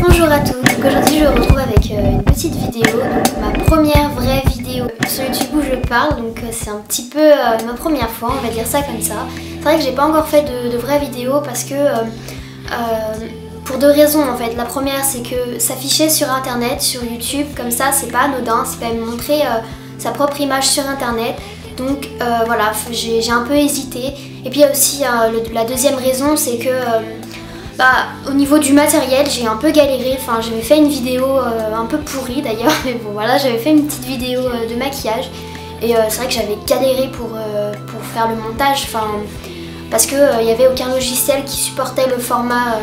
Bonjour à tous, donc aujourd'hui je vous retrouve avec une petite vidéo, donc ma première vraie vidéo sur YouTube où je parle, donc c'est un petit peu ma première fois, on va dire ça comme ça. C'est vrai que j'ai pas encore fait de vraies vidéos parce que pour deux raisons en fait. La première c'est que s'afficher sur internet, sur YouTube, comme ça c'est pas anodin, c'est quand même montrer sa propre image sur internet. Donc voilà, j'ai un peu hésité. Et puis il y a aussi la deuxième raison, c'est que au niveau du matériel, j'ai un peu galéré. Enfin, j'avais fait une vidéo un peu pourrie d'ailleurs, mais bon voilà, j'avais fait une petite vidéo de maquillage. Et c'est vrai que j'avais galéré pour faire le montage, parce qu'il n'y avait aucun logiciel qui supportait le format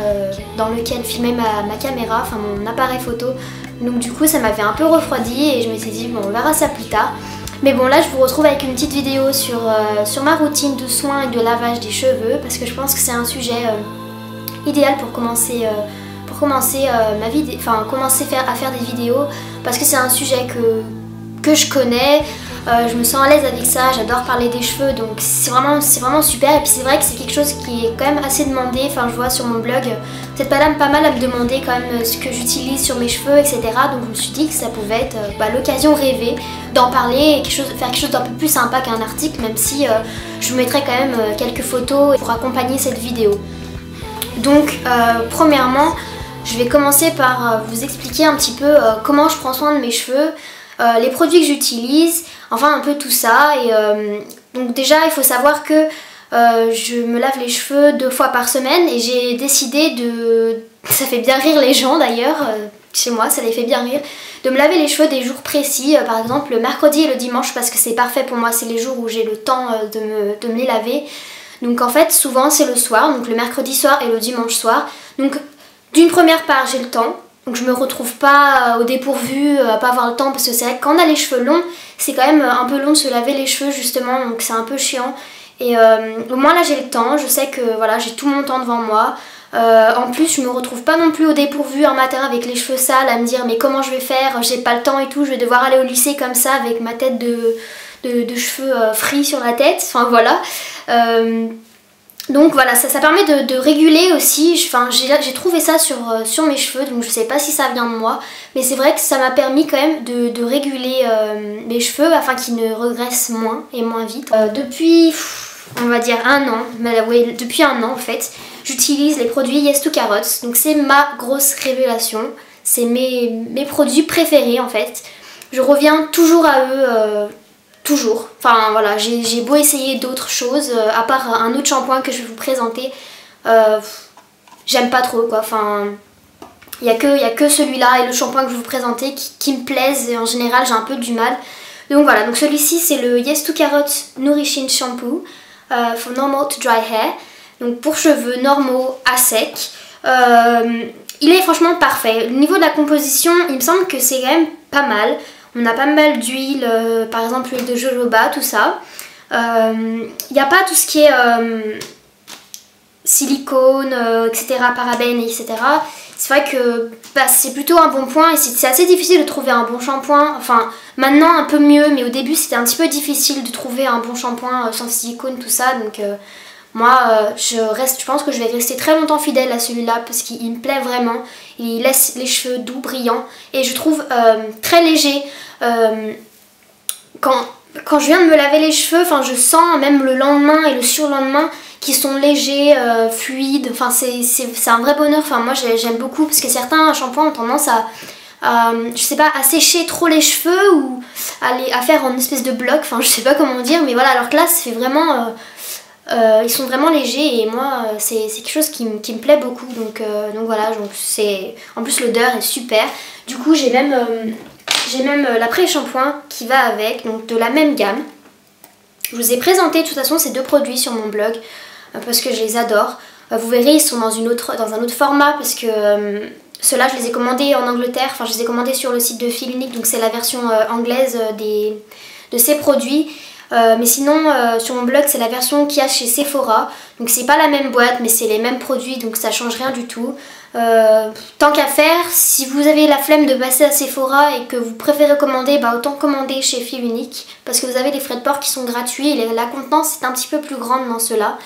dans lequel filmait ma caméra, enfin mon appareil photo. Donc du coup ça m'avait un peu refroidi et je m'étais dit bon, on verra ça plus tard. Mais bon, là je vous retrouve avec une petite vidéo sur ma routine de soins et de lavage des cheveux, parce que je pense que c'est un sujet idéal pour commencer ma vidéo, enfin commencer à faire des vidéos, parce que c'est un sujet que je connais. Je me sens à l'aise avec ça, j'adore parler des cheveux, donc c'est vraiment super. Et puis c'est vrai que c'est quelque chose qui est quand même assez demandé. Enfin, je vois sur mon blog, vous êtes pas mal à me demander quand même ce que j'utilise sur mes cheveux, etc. Donc je me suis dit que ça pouvait être l'occasion rêvée d'en parler et faire quelque chose d'un peu plus sympa qu'un article, même si je vous mettrai quand même quelques photos pour accompagner cette vidéo. Donc premièrement, je vais commencer par vous expliquer un petit peu comment je prends soin de mes cheveux, les produits que j'utilise, enfin un peu tout ça. Et donc déjà il faut savoir que je me lave les cheveux 2 fois par semaine, et j'ai décidé ça fait bien rire les gens d'ailleurs, chez moi ça les fait bien rire, de me laver les cheveux des jours précis, par exemple le mercredi et le dimanche, parce que c'est parfait pour moi, c'est les jours où j'ai le temps de me les laver. Donc en fait souvent c'est le soir, donc le mercredi soir et le dimanche soir. Donc d'une première part j'ai le temps, donc je me retrouve pas au dépourvu à pas avoir le temps, parce que c'est vrai que quand on a les cheveux longs, c'est quand même un peu long de se laver les cheveux justement, donc c'est un peu chiant. Et au moins là j'ai le temps, je sais que voilà, j'ai tout mon temps devant moi. En plus je me retrouve pas non plus au dépourvu un matin avec les cheveux sales à me dire mais comment je vais faire, j'ai pas le temps et tout, je vais devoir aller au lycée comme ça avec ma tête de cheveux frits sur la tête, enfin voilà. Donc voilà, ça permet de réguler aussi. J'ai trouvé ça sur mes cheveux, donc je sais pas si ça vient de moi, mais c'est vrai que ça m'a permis quand même de réguler mes cheveux afin qu'ils ne regressent moins et moins vite. Depuis, on va dire un an, depuis un an en fait, j'utilise les produits Yes2Carrots, donc c'est ma grosse révélation, c'est mes produits préférés en fait. Je reviens toujours à eux. Toujours. Enfin voilà, j'ai beau essayer d'autres choses, à part un autre shampoing que je vais vous présenter, j'aime pas trop quoi. Enfin, il y a que celui-là et le shampoing que je vais vous présenter qui me plaisent, et en général j'ai un peu du mal. Donc voilà, donc celui-ci c'est le Yes2Carrots Nourishing Shampoo for normal to dry hair. Donc pour cheveux normaux à sec. Il est franchement parfait. Au niveau de la composition, il me semble que c'est quand même pas mal. On a pas mal d'huile, par exemple l'huile de jojoba, tout ça. Il n'y a pas tout ce qui est silicone, etc., parabènes, etc. C'est vrai que c'est plutôt un bon point, et c'est assez difficile de trouver un bon shampoing. Enfin, maintenant un peu mieux, mais au début c'était un petit peu difficile de trouver un bon shampoing sans silicone, tout ça. Donc moi, je pense que je vais rester très longtemps fidèle à celui-là, parce qu'il me plaît vraiment. Il laisse les cheveux doux, brillants, et je trouve très léger. Quand je viens de me laver les cheveux, je sens même le lendemain et le surlendemain qui sont légers, fluides. Enfin, c'est un vrai bonheur. Enfin, moi j'aime beaucoup, parce que certains shampoings ont tendance je sais pas, à sécher trop les cheveux, ou à faire en espèce de bloc. Enfin, je sais pas comment dire, mais voilà. Alors que là, ça fait vraiment ils sont vraiment légers, et moi c'est quelque chose qui me plaît beaucoup. Donc voilà, en plus l'odeur est super. Du coup j'ai même l'après-shampoing qui va avec, donc de la même gamme. Je vous ai présenté de toute façon ces deux produits sur mon blog, parce que je les adore. Vous verrez, ils sont dans un autre format, parce que ceux-là je les ai commandés en Angleterre. Enfin, je les ai commandés sur le site de Filunique, donc c'est la version anglaise de ces produits. Mais sinon sur mon blog c'est la version qu'il y a chez Sephora, donc c'est pas la même boîte mais c'est les mêmes produits, donc ça change rien du tout. Tant qu'à faire, si vous avez la flemme de passer à Sephora et que vous préférez commander, autant commander chez Filunique, parce que vous avez des frais de port qui sont gratuits, et la contenance est un petit peu plus grande dans ceux-là.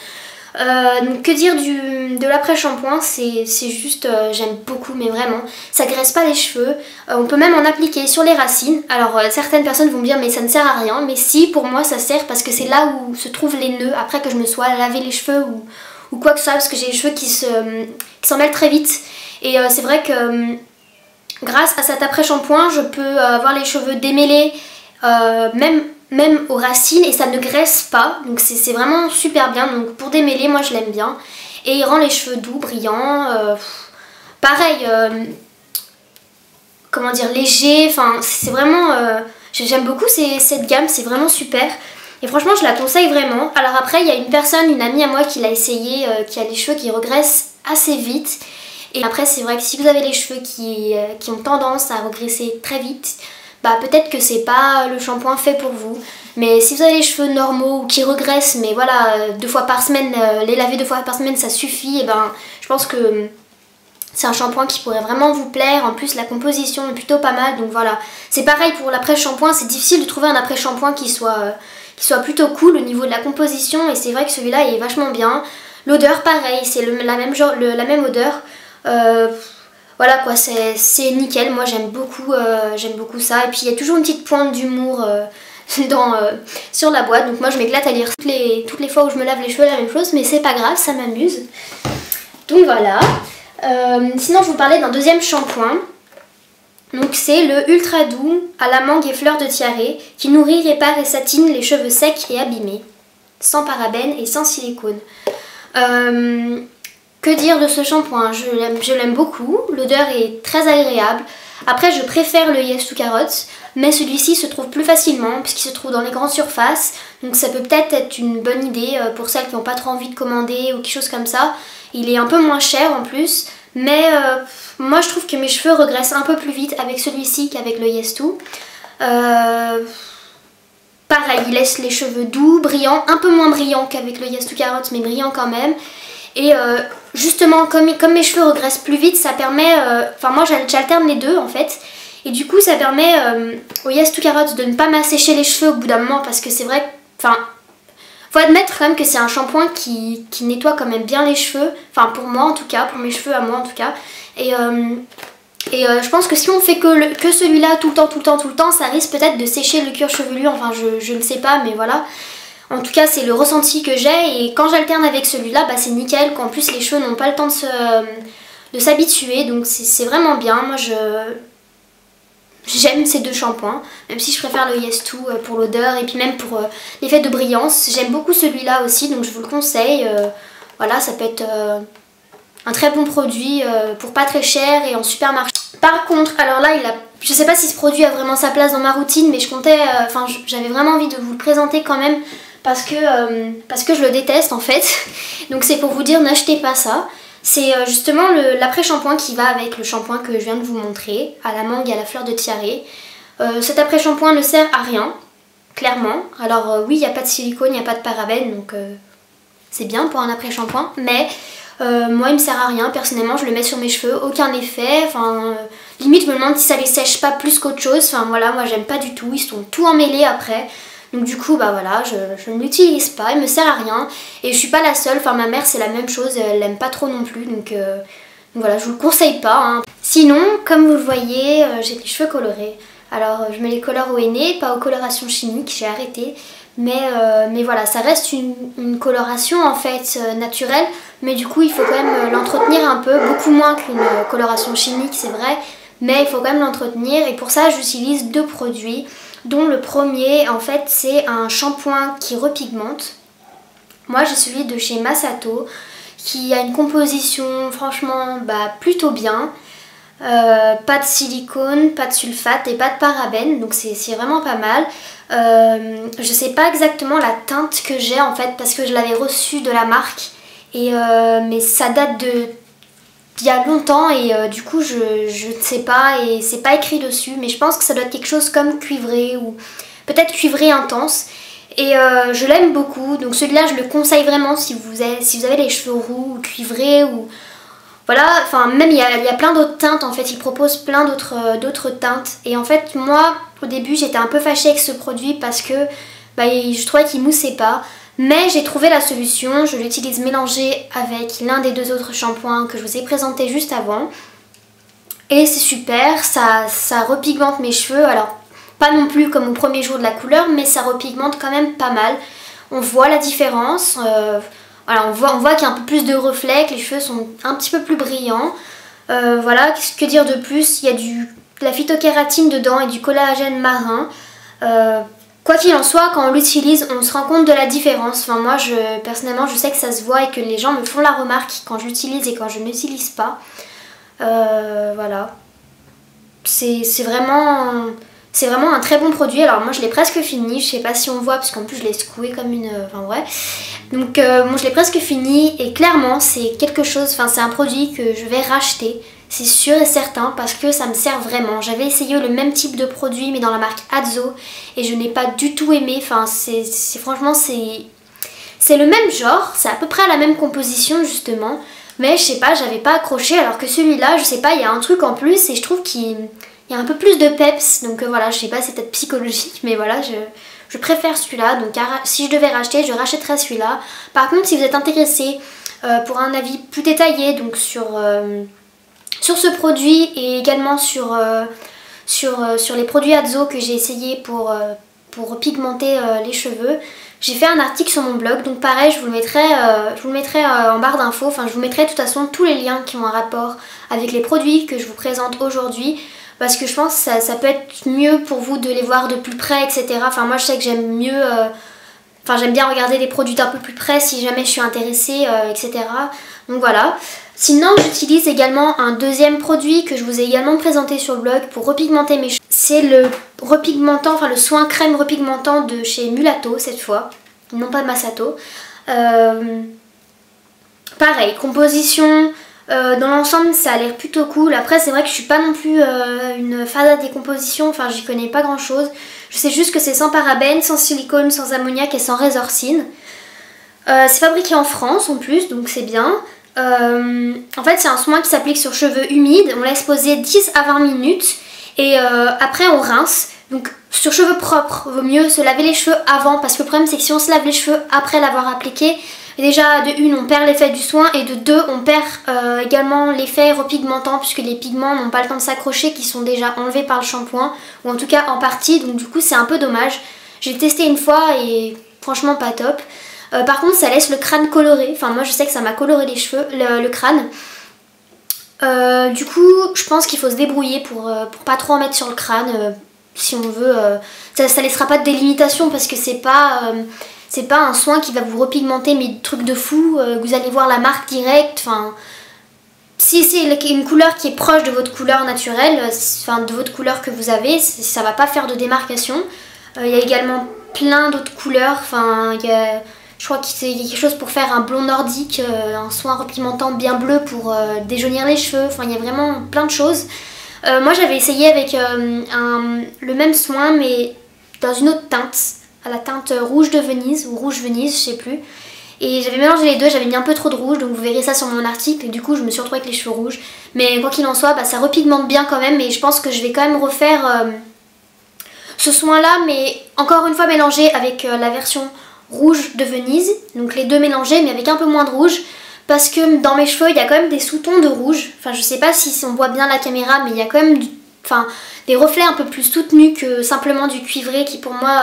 Donc que dire de l'après-shampoing, c'est juste, j'aime beaucoup, mais vraiment, ça graisse pas les cheveux. On peut même en appliquer sur les racines. Alors certaines personnes vont me dire mais ça ne sert à rien, mais si, pour moi ça sert parce que c'est là où se trouvent les nœuds après que je me sois lavé les cheveux ou quoi que ce soit, parce que j'ai les cheveux qui s'en mêlent très vite. Et c'est vrai que grâce à cet après-shampoing, je peux avoir les cheveux démêlés, même aux racines, et ça ne graisse pas, donc c'est vraiment super bien. Donc pour démêler, moi je l'aime bien, et il rend les cheveux doux, brillants, pareil, comment dire, léger, enfin c'est vraiment, j'aime beaucoup cette gamme, c'est vraiment super, et franchement je la conseille vraiment. Alors après il y a une amie à moi qui l'a essayé, qui a les cheveux qui regraissent assez vite, et après c'est vrai que si vous avez les cheveux qui ont tendance à regresser très vite, bah peut-être que c'est pas le shampoing fait pour vous. Mais si vous avez les cheveux normaux ou qui regressent, mais voilà, 2 fois par semaine, les laver 2 fois par semaine ça suffit, et ben je pense que c'est un shampoing qui pourrait vraiment vous plaire. En plus la composition est plutôt pas mal, donc voilà. C'est pareil pour l'après-shampoing, c'est difficile de trouver un après-shampoing qui soit plutôt cool au niveau de la composition, et c'est vrai que celui-là est vachement bien. L'odeur pareil, c'est la même odeur. Voilà quoi, c'est nickel, moi j'aime beaucoup ça. Et puis il y a toujours une petite pointe d'humour sur la boîte, donc moi je m'éclate à lire toutes les fois où je me lave les cheveux la même chose, mais c'est pas grave, ça m'amuse. Donc voilà. Sinon je vous parlais d'un deuxième shampoing. Donc c'est le Ultra Doux à la mangue et fleurs de tiare, qui nourrit, répare et satine les cheveux secs et abîmés, sans parabènes et sans silicone. Que dire de ce shampoing? Je l'aime beaucoup, l'odeur est très agréable. Après je préfère le Yes to Carrots, mais celui-ci se trouve plus facilement puisqu'il se trouve dans les grandes surfaces. Donc ça peut peut-être être une bonne idée pour celles qui n'ont pas trop envie de commander ou quelque chose comme ça. Il est un peu moins cher en plus, mais moi je trouve que mes cheveux regressent un peu plus vite avec celui-ci qu'avec le Yes to. Pareil, il laisse les cheveux doux, brillants, un peu moins brillants qu'avec le Yes to Carrots, mais brillants quand même. Et justement, comme mes cheveux regressent plus vite, ça permet... Enfin, moi, j'alterne les deux, en fait. Et du coup, ça permet au Yes to Carrots de ne pas m'assécher les cheveux au bout d'un moment. Parce que c'est vrai... Enfin, faut admettre quand même que c'est un shampoing qui nettoie quand même bien les cheveux. Enfin, pour moi, en tout cas. Pour mes cheveux à moi, en tout cas. Et je pense que si on fait que celui-là tout le temps, ça risque peut-être de sécher le cuir chevelu. Enfin, je ne sais pas, mais voilà. En tout cas c'est le ressenti que j'ai, et quand j'alterne avec celui-là, bah, c'est nickel, qu'en plus les cheveux n'ont pas le temps de s'habituer, donc c'est vraiment bien. Moi j'aime ces deux shampoings, même si je préfère le Yes to pour l'odeur et puis même pour l'effet de brillance. J'aime beaucoup celui-là aussi, donc je vous le conseille. Voilà, ça peut être un très bon produit pour pas très cher et en supermarché. Par contre, alors là, je sais pas si ce produit a vraiment sa place dans ma routine, mais j'avais vraiment envie de vous le présenter quand même, parce que je le déteste en fait. Donc c'est pour vous dire, n'achetez pas ça. C'est justement l'après-shampoing qui va avec le shampoing que je viens de vous montrer, à la mangue et à la fleur de tiare. Cet après-shampoing ne sert à rien, clairement. Alors oui, il n'y a pas de silicone, il n'y a pas de parabènes, donc c'est bien pour un après-shampoing, mais moi il me sert à rien. Personnellement, je le mets sur mes cheveux, aucun effet. Enfin, limite je me demande si ça les sèche pas plus qu'autre chose. Enfin voilà, moi j'aime pas du tout, ils sont tout emmêlés après. Donc du coup bah voilà, je ne l'utilise pas, il me sert à rien. Et je suis pas la seule, enfin ma mère c'est la même chose, elle l'aime pas trop non plus, donc voilà, je vous le conseille pas hein. Sinon, comme vous le voyez, j'ai les cheveux colorés. Alors je me les colore au henné, pas aux colorations chimiques, j'ai arrêté. Mais voilà, ça reste une coloration en fait naturelle, mais du coup il faut quand même l'entretenir un peu, beaucoup moins qu'une coloration chimique c'est vrai, mais il faut quand même l'entretenir, et pour ça j'utilise deux produits, dont le premier en fait c'est un shampoing qui repigmente. Moi j'ai celui de chez Masato qui a une composition franchement plutôt bien. Pas de silicone, pas de sulfate et pas de parabènes, donc c'est vraiment pas mal. Je sais pas exactement la teinte que j'ai en fait parce que je l'avais reçu de la marque, mais ça date d'il y a longtemps, et du coup je ne sais pas, et c'est pas écrit dessus, mais je pense que ça doit être quelque chose comme cuivré ou peut-être cuivré intense. Et je l'aime beaucoup, donc celui-là je le conseille vraiment si vous avez les cheveux roux ou cuivrés ou... Voilà, enfin même il y a plein d'autres teintes en fait, il propose plein d'autres teintes. Et en fait moi au début j'étais un peu fâchée avec ce produit parce que je trouvais qu'il moussait pas. Mais j'ai trouvé la solution, je l'utilise mélangé avec l'un des 2 autres shampoings que je vous ai présenté juste avant. Et c'est super, ça repigmente mes cheveux, alors pas non plus comme au premier jour de la couleur, mais ça repigmente quand même pas mal. On voit la différence, voilà, on voit qu'il y a un peu plus de reflets, que les cheveux sont un petit peu plus brillants. Voilà, que dire de plus, il y a de la phytokératine dedans et du collagène marin. Quoi qu'il en soit, quand on l'utilise, on se rend compte de la différence. Enfin, moi, personnellement, je sais que ça se voit et que les gens me font la remarque quand je l'utilise et quand je ne l'utilise pas. Voilà. C'est vraiment un très bon produit. Alors moi, je l'ai presque fini. Je sais pas si on voit, parce qu'en plus, je l'ai secoué comme une... Enfin, ouais. Donc, bon, je l'ai presque fini. Et clairement, c'est quelque chose... Enfin, c'est un produit que je vais racheter. C'est sûr et certain parce que ça me sert vraiment. J'avais essayé le même type de produit mais dans la marque Azo et je n'ai pas du tout aimé. Enfin, franchement, c'est le même genre, c'est à peu près la même composition justement. Mais je sais pas, j'avais pas accroché alors que celui-là, je sais pas, il y a un truc en plus et je trouve qu'il y a un peu plus de peps. Donc voilà, je sais pas, c'est peut-être psychologique mais voilà, je préfère celui-là. Donc si je devais racheter, je rachèterais celui-là. Par contre, si vous êtes intéressé pour un avis plus détaillé donc sur ce produit et également sur les produits Azo que j'ai essayé pour pigmenter les cheveux, j'ai fait un article sur mon blog, donc pareil je vous le mettrai en barre d'infos, enfin je vous mettrai de toute façon tous les liens qui ont un rapport avec les produits que je vous présente aujourd'hui, parce que je pense que ça peut être mieux pour vous de les voir de plus près, etc. Enfin moi je sais que j'aime mieux, j'aime bien regarder les produits d'un peu plus près si jamais je suis intéressée, etc. Donc voilà. Sinon, j'utilise également un deuxième produit que je vous ai également présenté sur le blog pour repigmenter mes cheveux. C'est le repigmentant, enfin le soin crème repigmentant de chez Mulato cette fois, non pas Masato. Pareil, composition, dans l'ensemble ça a l'air plutôt cool. Après c'est vrai que je suis pas non plus une fan des compositions, enfin j'y connais pas grand chose. Je sais juste que c'est sans parabènes, sans silicone, sans ammoniac et sans résorcine. C'est fabriqué en France en plus, donc c'est bien. En fait c'est un soin qui s'applique sur cheveux humides, on laisse poser 10 à 20 minutes et après on rince. Donc sur cheveux propres, vaut mieux se laver les cheveux avant parce que le problème c'est que si on se lave les cheveux après l'avoir appliqué, déjà de une on perd l'effet du soin et de deux on perd également l'effet repigmentant puisque les pigments n'ont pas le temps de s'accrocher, qui sont déjà enlevés par le shampoing ou en tout cas en partie, donc du coup c'est un peu dommage. J'ai testé une fois et franchement pas top. Par contre ça laisse le crâne coloré, enfin moi je sais que ça m'a coloré les cheveux, le crâne. Du coup je pense qu'il faut se débrouiller pour pas trop en mettre sur le crâne si on veut. Ça laissera pas de délimitation parce que c'est pas un soin qui va vous repigmenter mais truc de fou, vous allez voir la marque direct. Enfin, si c'est une couleur qui est proche de votre couleur naturelle, enfin de votre couleur que vous avez, ça va pas faire de démarcation. Il y a également plein d'autres couleurs, enfin je crois qu'il y a quelque chose pour faire un blond nordique, un soin repigmentant bien bleu pour déjaunir les cheveux, enfin il y a vraiment plein de choses. Moi j'avais essayé avec le même soin mais dans une autre teinte, à la teinte rouge de Venise ou rouge Venise, je sais plus. Et j'avais mélangé les deux, j'avais mis un peu trop de rouge, donc vous verrez ça sur mon article et du coup je me suis retrouvée avec les cheveux rouges. Mais quoi qu'il en soit, ça repigmente bien quand même et je pense que je vais quand même refaire ce soin là, mais encore une fois mélangé avec la version rouge de Venise, donc les deux mélangés mais avec un peu moins de rouge parce que dans mes cheveux il y a quand même des sous-tons de rouge, enfin je sais pas si on voit bien la caméra mais il y a quand même des reflets un peu plus soutenus que simplement du cuivré qui pour moi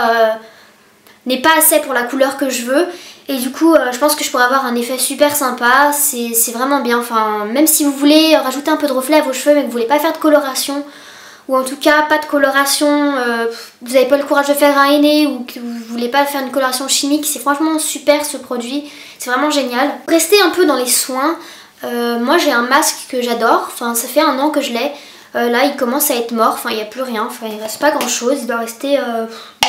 n'est pas assez pour la couleur que je veux et du coup je pense que je pourrais avoir un effet super sympa, c'est vraiment bien, enfin même si vous voulez rajouter un peu de reflet à vos cheveux mais que vous voulez pas faire de coloration ou en tout cas pas de coloration, vous n'avez pas le courage de faire un henné ou que vous voulez pas faire une coloration chimique, c'est franchement super ce produit, c'est vraiment génial. Pour rester un peu dans les soins, moi j'ai un masque que j'adore, enfin ça fait 1 an que je l'ai, là il commence à être mort, enfin il n'y a plus rien, enfin il reste pas grand chose, il doit rester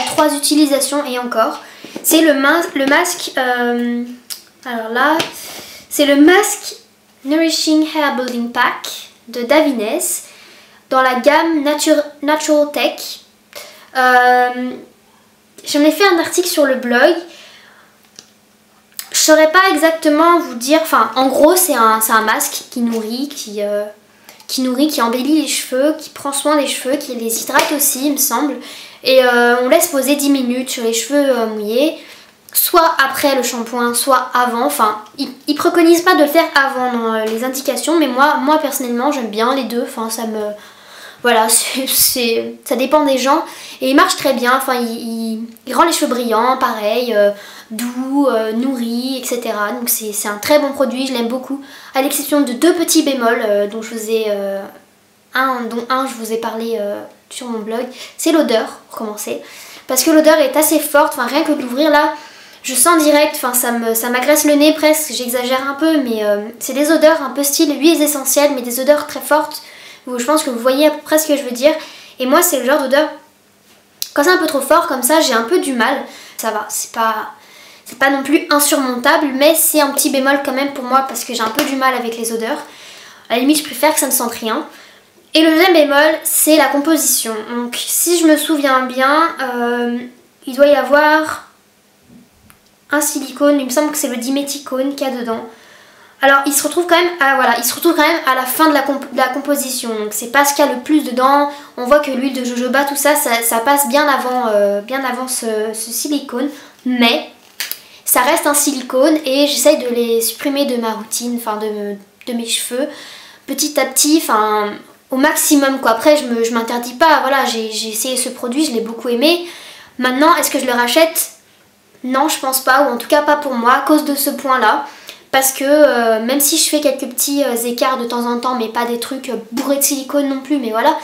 3 utilisations et encore. C'est le masque, alors là, c'est le masque Nourishing Hair Building Pack de Davines dans la gamme Natural Tech. J'en ai fait un article sur le blog. Je saurais pas exactement vous dire, enfin en gros c'est un masque qui nourrit, qui embellit les cheveux, qui prend soin des cheveux, qui les hydrate aussi il me semble. Et on laisse poser 10 minutes sur les cheveux mouillés. soit après le shampoing, soit avant. Enfin, ils préconisent pas de le faire avant dans les indications, mais moi personnellement j'aime bien les deux. Enfin, ça me... Voilà, ça dépend des gens. Et il marche très bien, enfin il rend les cheveux brillants, pareil, doux, nourris, etc. Donc c'est un très bon produit, je l'aime beaucoup. À l'exception de deux petits bémols dont je vous ai... dont un je vous ai parlé sur mon blog, c'est l'odeur, pour commencer. Parce que l'odeur est assez forte, enfin rien que de l'ouvrir là, je sens direct, enfin ça m'agresse le nez presque, j'exagère un peu, mais c'est des odeurs un peu style huiles essentielles, mais des odeurs très fortes. Je pense que vous voyez à peu près ce que je veux dire. Et moi c'est le genre d'odeur, quand c'est un peu trop fort comme ça, j'ai un peu du mal. Ça va, c'est pas non plus insurmontable, mais c'est un petit bémol quand même pour moi parce que j'ai un peu du mal avec les odeurs. À la limite je préfère que ça ne sente rien. Et le deuxième bémol, c'est la composition. Donc si je me souviens bien, il doit y avoir un silicone, il me semble que c'est le diméthicone qu'il y a dedans. Alors il se retrouve quand même à la fin de la composition. Donc c'est pas ce qu'il y a le plus dedans. On voit que l'huile de jojoba, tout ça, ça passe bien avant ce silicone. Mais ça reste un silicone et j'essaye de les supprimer de ma routine, enfin de mes cheveux, petit à petit, enfin au maximum quoi. Après je m'interdis pas, voilà, j'ai essayé ce produit, je l'ai beaucoup aimé. Maintenant, est-ce que je le rachète? Non, je pense pas, ou en tout cas pas pour moi, à cause de ce point-là. Parce que même si je fais quelques petits écarts de temps en temps, mais pas des trucs bourrés de silicone non plus, mais voilà,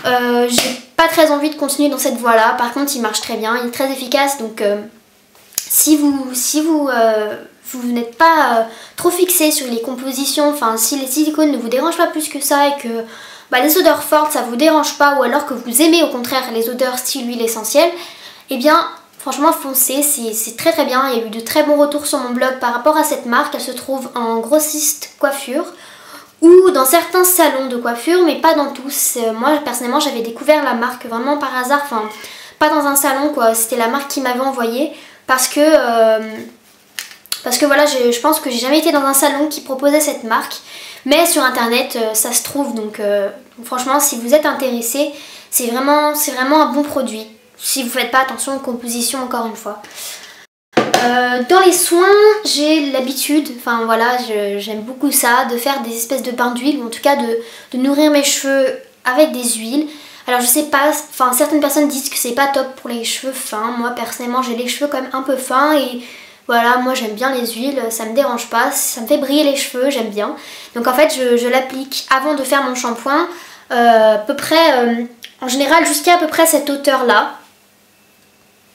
j'ai pas très envie de continuer dans cette voie-là. Par contre, il marche très bien, il est très efficace, donc si vous n'êtes pas trop fixé sur les compositions, enfin si les silicones ne vous dérangent pas plus que ça et que les odeurs fortes ça vous dérange pas, ou alors que vous aimez au contraire les odeurs style huile essentielle, eh bien franchement foncez, c'est très très bien. Il y a eu de très bons retours sur mon blog par rapport à cette marque. Elle se trouve en grossiste coiffure ou dans certains salons de coiffure, mais pas dans tous. Moi personnellement j'avais découvert la marque vraiment par hasard, enfin pas dans un salon quoi, c'était la marque qui m'avait envoyé parce que voilà, je pense que j'ai jamais été dans un salon qui proposait cette marque, mais sur internet ça se trouve, donc franchement si vous êtes intéressé, c'est vraiment un bon produit. Si vous faites pas attention aux compositions, encore une fois. Dans les soins, j'ai l'habitude, enfin voilà, j'aime beaucoup ça, de faire des espèces de bains d'huile, ou en tout cas de nourrir mes cheveux avec des huiles. Alors je sais pas, enfin certaines personnes disent que c'est pas top pour les cheveux fins. Moi personnellement j'ai les cheveux quand même un peu fins et voilà, moi j'aime bien les huiles, ça me dérange pas, ça me fait briller les cheveux, j'aime bien. Donc en fait je l'applique avant de faire mon shampoing, à peu près, en général jusqu'à peu près cette hauteur là.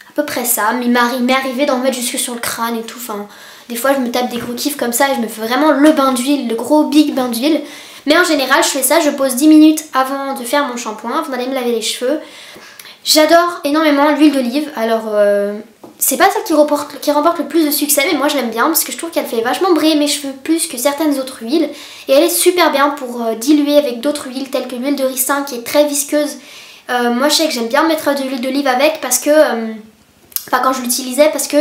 À peu près ça, mais il m'est arrivé d'en mettre jusque sur le crâne et tout, enfin des fois je me tape des gros kiffs comme ça et je me fais vraiment le bain d'huile, le gros big bain d'huile. Mais en général je fais ça, je pose 10 minutes avant de faire mon shampoing, avant d'aller me laver les cheveux. J'adore énormément l'huile d'olive, alors c'est pas ça qui remporte le plus de succès, mais moi je l'aime bien parce que je trouve qu'elle fait vachement briller mes cheveux plus que certaines autres huiles. Et elle est super bien pour diluer avec d'autres huiles telles que l'huile de ricin qui est très visqueuse. Moi je sais que j'aime bien mettre de l'huile d'olive avec parce que... Enfin quand je l'utilisais parce que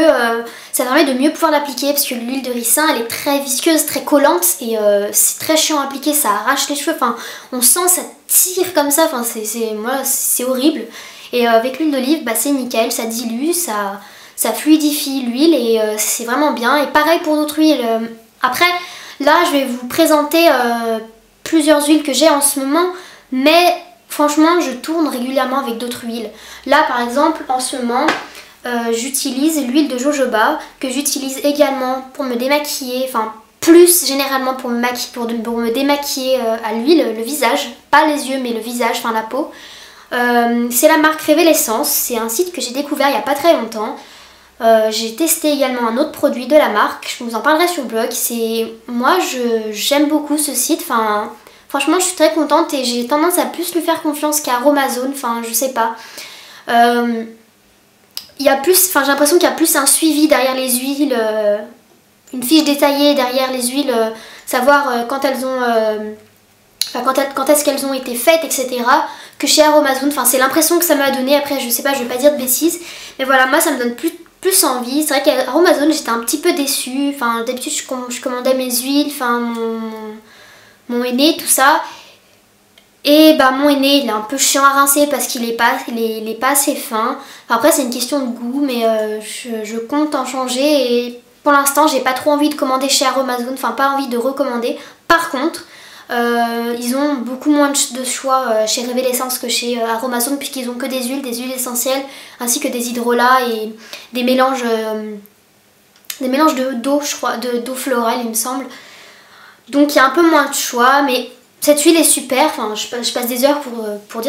ça permet de mieux pouvoir l'appliquer parce que l'huile de ricin elle est très visqueuse, très collante et c'est très chiant à appliquer, ça arrache les cheveux, enfin on sent ça tire comme ça, enfin c'est horrible. Et avec l'huile d'olive c'est nickel, ça dilue, ça fluidifie l'huile et c'est vraiment bien. Et pareil pour d'autres huiles. Après là je vais vous présenter plusieurs huiles que j'ai en ce moment, mais franchement je tourne régulièrement avec d'autres huiles. Là par exemple en ce moment j'utilise l'huile de jojoba que j'utilise également pour me démaquiller, enfin plus généralement pour me démaquiller à l'huile, le visage, pas les yeux mais le visage, enfin la peau. C'est la marque Révélessence, c'est un site que j'ai découvert il n'y a pas très longtemps. J'ai testé également un autre produit de la marque, je vous en parlerai sur le blog. Moi j'aime beaucoup ce site, enfin franchement je suis très contente et j'ai tendance à plus lui faire confiance qu'à Aromazone, enfin je sais pas. J'ai l'impression qu'il y a plus un suivi derrière les huiles, une fiche détaillée derrière les huiles, savoir quand elles ont, quand est-ce qu'elles ont été faites, etc. que chez Aromazone. Enfin c'est l'impression que ça m'a donné. Après je sais pas, je vais pas dire de bêtises, mais voilà, moi ça me donne plus envie. C'est vrai qu'à Aromazone j'étais un petit peu déçue. Enfin d'habitude je commandais mes huiles, enfin mon henné, tout ça. Et bah mon aîné il est un peu chiant à rincer parce qu'il est pas assez fin. Enfin, après c'est une question de goût, mais je compte en changer et pour l'instant j'ai pas trop envie de commander chez Aromazone, enfin pas envie de recommander. Par contre ils ont beaucoup moins de choix chez Révél Essence que chez Aromazone, puisqu'ils ont que des huiles essentielles ainsi que des hydrolats et des mélanges d'eau, je crois, d'eau florale il me semble. Donc il y a un peu moins de choix, mais cette huile est super, enfin je passe des heures pour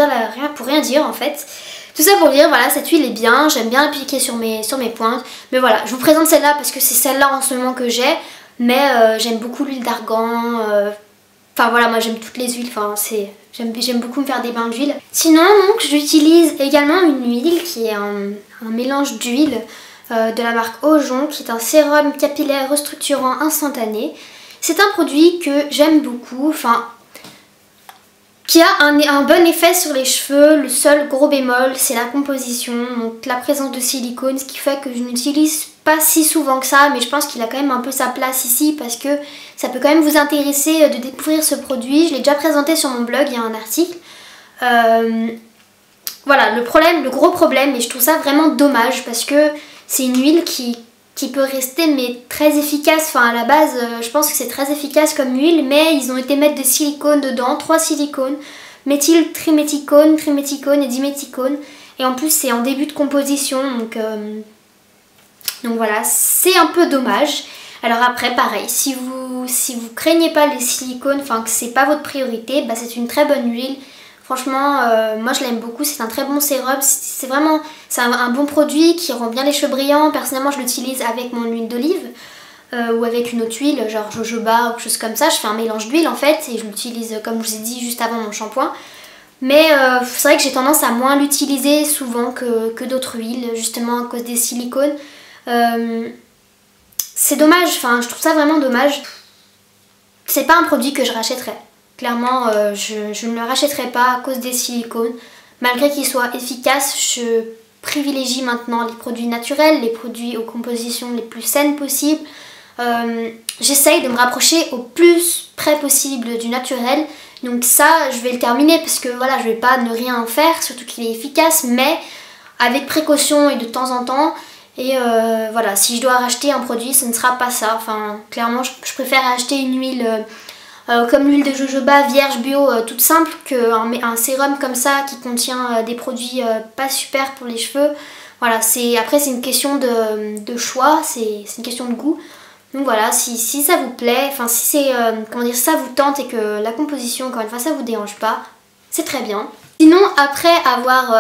rien dire en fait. Tout ça pour dire, voilà, cette huile est bien, j'aime bien l'appliquer sur mes pointes. Mais voilà, je vous présente celle-là parce que c'est celle-là en ce moment que j'ai. Mais j'aime beaucoup l'huile d'argan. Enfin voilà, moi j'aime toutes les huiles, enfin j'aime beaucoup me faire des bains d'huile. Sinon donc j'utilise également une huile qui est un mélange d'huile de la marque Ojon, qui est un sérum capillaire restructurant instantané. C'est un produit que j'aime beaucoup, enfin qui a un bon effet sur les cheveux. Le seul gros bémol c'est la composition, donc la présence de silicone, ce qui fait que je n'utilise pas si souvent que ça, mais je pense qu'il a quand même un peu sa place ici parce que ça peut quand même vous intéresser de découvrir ce produit. Je l'ai déjà présenté sur mon blog, il y a un article. Voilà, le gros problème, et je trouve ça vraiment dommage parce que c'est une huile qui peut rester mais très efficace. Enfin à la base je pense que c'est très efficace comme huile, mais ils ont été mettre de silicone dedans, 3 silicones, méthyl triméthicone, triméthicone et diméthicone, et en plus c'est en début de composition, donc voilà, c'est un peu dommage. Alors après pareil, si vous craignez pas les silicones, enfin que c'est pas votre priorité, bah c'est une très bonne huile. Franchement, moi je l'aime beaucoup, c'est un très bon sérum, c'est un bon produit qui rend bien les cheveux brillants. Personnellement je l'utilise avec mon huile d'olive ou avec une autre huile, genre jojoba ou quelque chose comme ça. Je fais un mélange d'huile en fait et je l'utilise comme je vous ai dit juste avant mon shampoing. Mais c'est vrai que j'ai tendance à moins l'utiliser souvent que d'autres huiles, justement à cause des silicones. C'est dommage, enfin je trouve ça vraiment dommage. C'est pas un produit que je rachèterais. Clairement, je ne le rachèterai pas à cause des silicones. Malgré qu'ils soient efficaces, je privilégie maintenant les produits naturels, les produits aux compositions les plus saines possibles. J'essaye de me rapprocher au plus près possible du naturel. Donc ça, je vais le terminer parce que voilà, je vais pas ne rien en faire, surtout qu'il est efficace, mais avec précaution et de temps en temps. Et voilà, si je dois racheter un produit, ce ne sera pas ça. Enfin, clairement, je préfère acheter une huile comme l'huile de jojoba vierge bio toute simple qu'un sérum comme ça qui contient des produits pas super pour les cheveux. Voilà, après c'est une question de choix, c'est une question de goût. Donc voilà, si ça vous plaît, enfin si c'est ça vous tente et que la composition encore une fois ça vous dérange pas, c'est très bien. Sinon après avoir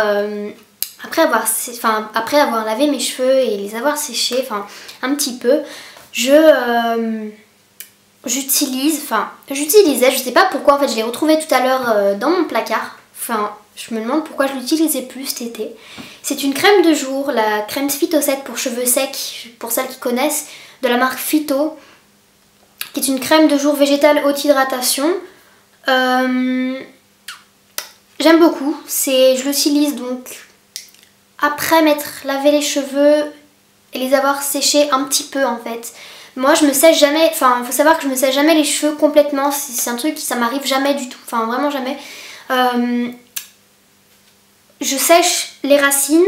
lavé mes cheveux et les avoir séchés, enfin un petit peu, j'utilisais, je sais pas pourquoi, en fait je l'ai retrouvé tout à l'heure dans mon placard. Enfin, je me demande pourquoi je l'utilisais plus cet été. C'est une crème de jour, la crème Phyto 7 pour cheveux secs, pour celles qui connaissent, de la marque Phyto, qui est une crème de jour végétale haute hydratation. J'aime beaucoup, je l'utilise donc après m'être lavé les cheveux et les avoir séchés un petit peu en fait. Moi je me sèche jamais, enfin faut savoir que je me sèche jamais les cheveux complètement, c'est un truc qui ça m'arrive jamais du tout, enfin vraiment jamais. Je sèche les racines,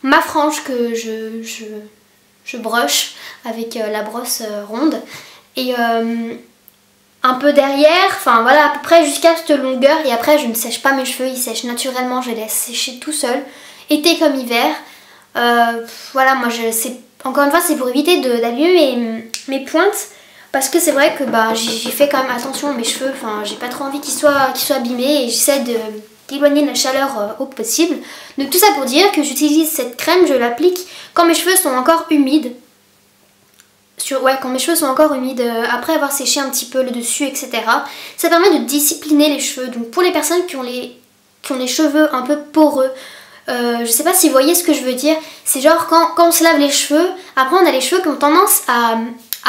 ma frange que je broche avec la brosse ronde et un peu derrière, enfin voilà à peu près jusqu'à cette longueur, et après je ne sèche pas mes cheveux, ils sèchent naturellement, je les laisse sécher tout seul, été comme hiver. Voilà, moi encore une fois c'est pour éviter d'abîmer mes pointes, parce que c'est vrai que j'ai fait quand même attention à mes cheveux, enfin j'ai pas trop envie qu'ils soient abîmés et j'essaie d'éloigner la chaleur au possible. Donc tout ça pour dire que j'utilise cette crème, je l'applique quand mes cheveux sont encore humides. Quand mes cheveux sont encore humides, après avoir séché un petit peu le dessus, etc. Ça permet de discipliner les cheveux. Donc pour les personnes qui ont les cheveux un peu poreux, je sais pas si vous voyez ce que je veux dire, c'est genre quand on se lave les cheveux, après on a les cheveux qui ont tendance à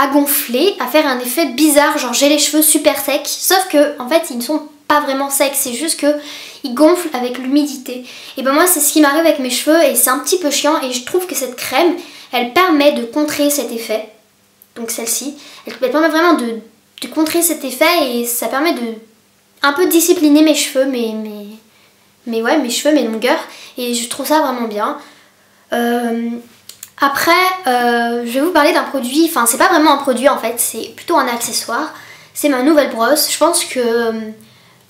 gonfler, à faire un effet bizarre, genre j'ai les cheveux super secs, sauf que en fait ils ne sont pas vraiment secs, c'est juste que ils gonflent avec l'humidité. Et moi c'est ce qui m'arrive avec mes cheveux et c'est un petit peu chiant, et je trouve que cette crème elle permet de contrer cet effet. Donc celle-ci, elle permet vraiment de contrer cet effet, et ça permet un peu discipliner mes cheveux, ouais, mes cheveux, mes longueurs, et je trouve ça vraiment bien. Après, je vais vous parler d'un produit, enfin c'est pas vraiment un produit en fait, c'est plutôt un accessoire. C'est ma nouvelle brosse. Je pense que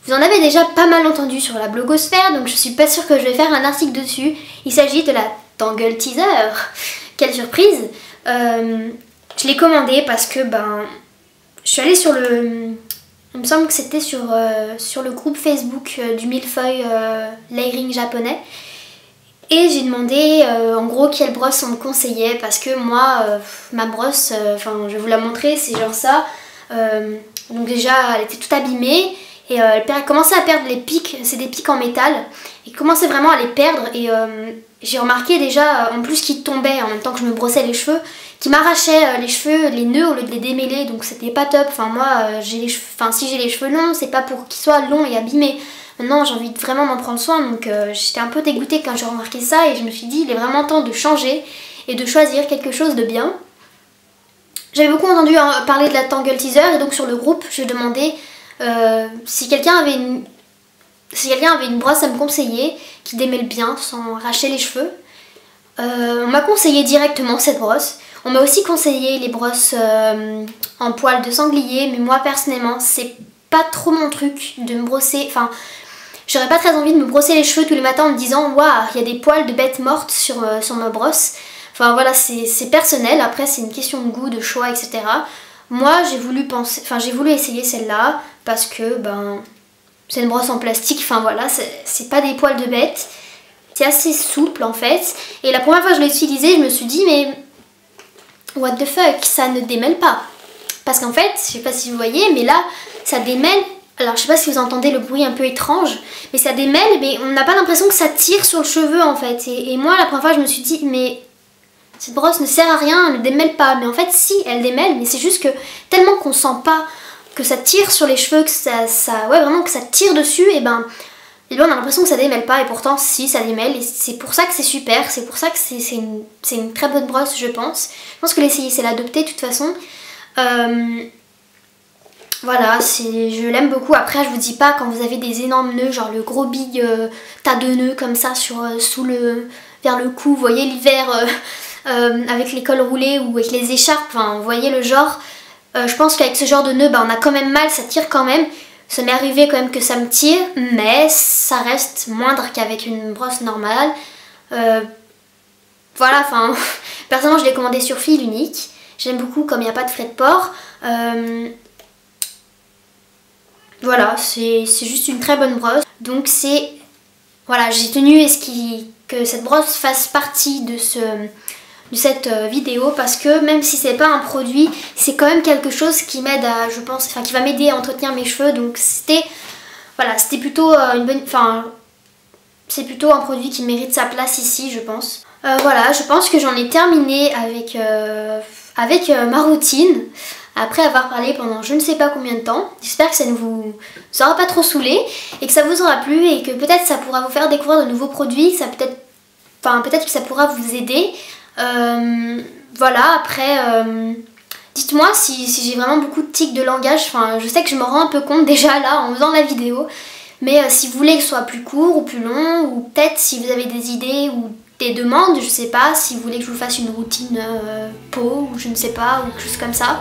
vous en avez déjà pas mal entendu sur la blogosphère, donc je suis pas sûre que je vais faire un article dessus. Il s'agit de la Tangle Teezer. Quelle surprise! Je l'ai commandée parce que je suis allée sur le... Il me semble que c'était sur le groupe Facebook du millefeuille layering japonais. Et j'ai demandé en gros quelle brosse on me conseillait parce que moi, ma brosse, je vais vous la montrer, c'est genre ça. Donc déjà, elle était toute abîmée et elle commençait à perdre les pics, c'est des pics en métal. Et commençait vraiment à les perdre et j'ai remarqué déjà, en plus qu'ils tombaient en même temps que je me brossais les cheveux, qui m'arrachaient les cheveux, les nœuds au lieu de les démêler, donc c'était pas top. Enfin moi, si j'ai les cheveux longs, c'est pas pour qu'ils soient longs et abîmés. Maintenant j'ai envie de vraiment m'en prendre soin, donc j'étais un peu dégoûtée quand j'ai remarqué ça et je me suis dit il est vraiment temps de changer et de choisir quelque chose de bien. J'avais beaucoup entendu parler de la Tangle Teezer et donc sur le groupe je demandais si quelqu'un avait une brosse à me conseiller qui démêle bien sans arracher les cheveux. On m'a conseillé directement cette brosse. On m'a aussi conseillé les brosses en poils de sanglier, mais moi personnellement c'est pas trop mon truc de me brosser, enfin j'aurais pas très envie de me brosser les cheveux tous les matins en me disant waouh, il y a des poils de bêtes mortes sur ma brosse. Enfin voilà, c'est personnel, après c'est une question de goût, de choix, etc. Moi j'ai voulu essayer celle-là parce que c'est une brosse en plastique, enfin voilà, c'est pas des poils de bête. C'est assez souple en fait. Et la première fois que je l'ai utilisée, je me suis dit mais what the fuck, ça ne démêle pas. Parce qu'en fait, je sais pas si vous voyez, mais là, ça démêle. Alors je sais pas si vous entendez le bruit un peu étrange, mais ça démêle, mais on n'a pas l'impression que ça tire sur le cheveu en fait. Et moi, la première fois, je me suis dit mais cette brosse ne sert à rien, elle ne démêle pas. Mais en fait, si, elle démêle, mais c'est juste que tellement qu'on sent pas que ça tire sur les cheveux, que vraiment que ça tire dessus, et ben on a l'impression que ça démêle pas, et pourtant si, ça démêle, et c'est pour ça que c'est super, c'est pour ça que c'est une très bonne brosse, je pense. Je pense que l'essayer c'est l'adopter de toute façon. Voilà, je l'aime beaucoup. Après je vous dis pas quand vous avez des énormes nœuds, genre le gros big tas de nœuds comme ça vers le cou, vous voyez l'hiver avec les cols roulés ou avec les écharpes, enfin vous voyez le genre. Je pense qu'avec ce genre de nœud, on a quand même mal, ça tire quand même. Ça m'est arrivé quand même que ça me tire, mais ça reste moindre qu'avec une brosse normale. Voilà, enfin, personnellement je l'ai commandé sur fil unique. J'aime beaucoup comme il n'y a pas de frais de port. Voilà, c'est juste une très bonne brosse. Donc voilà, j'ai tenu que cette brosse fasse partie de cette vidéo parce que même si c'est pas un produit, c'est quand même quelque chose qui m'aide à, je pense, enfin qui va m'aider à entretenir mes cheveux. Donc c'était plutôt une bonne, enfin c'est plutôt un produit qui mérite sa place ici, je pense. Voilà, je pense que j'en ai terminé avec ma routine. Après avoir parlé pendant je ne sais pas combien de temps. J'espère que ça ne vous aura pas trop saoulé et que ça vous aura plu et que peut-être ça pourra vous faire découvrir de nouveaux produits. Peut-être que ça pourra vous aider. Voilà, après dites-moi si j'ai vraiment beaucoup de tics de langage. Enfin, je sais que je me rends un peu compte déjà là en faisant la vidéo, mais si vous voulez que ce soit plus court ou plus long, ou peut-être si vous avez des idées ou des demandes, je sais pas, si vous voulez que je vous fasse une routine peau ou je ne sais pas, ou quelque chose comme ça,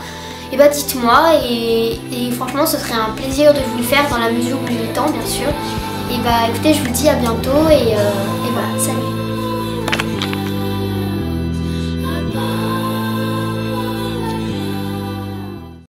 et bah dites-moi et franchement ce serait un plaisir de vous le faire dans la mesure où j'ai le temps bien sûr. Et bah écoutez, je vous dis à bientôt et voilà, salut.